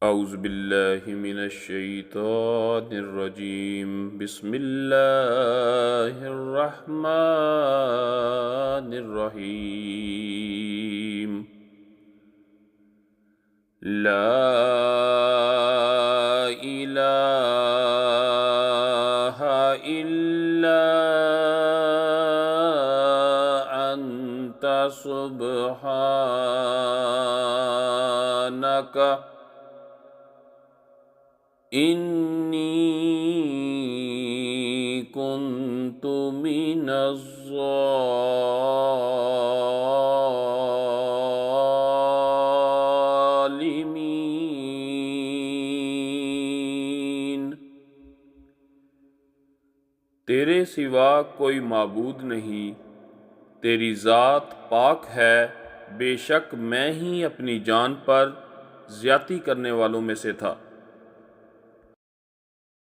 औज़ु बिल्लाहि मिनश शैतानिर रजीम। बिस्मिल्लाहिर रहमानिर रहीम। ला इलाहा इल्ला अंता सुब्हानका इन्नी कुन्तु मिनज़ ज़ालिमीन। तेरे सिवा कोई माबूद नहीं, तेरी ज़ात पाक है। बेशक मैं ही अपनी जान पर ज़्यादती करने वालों में से था।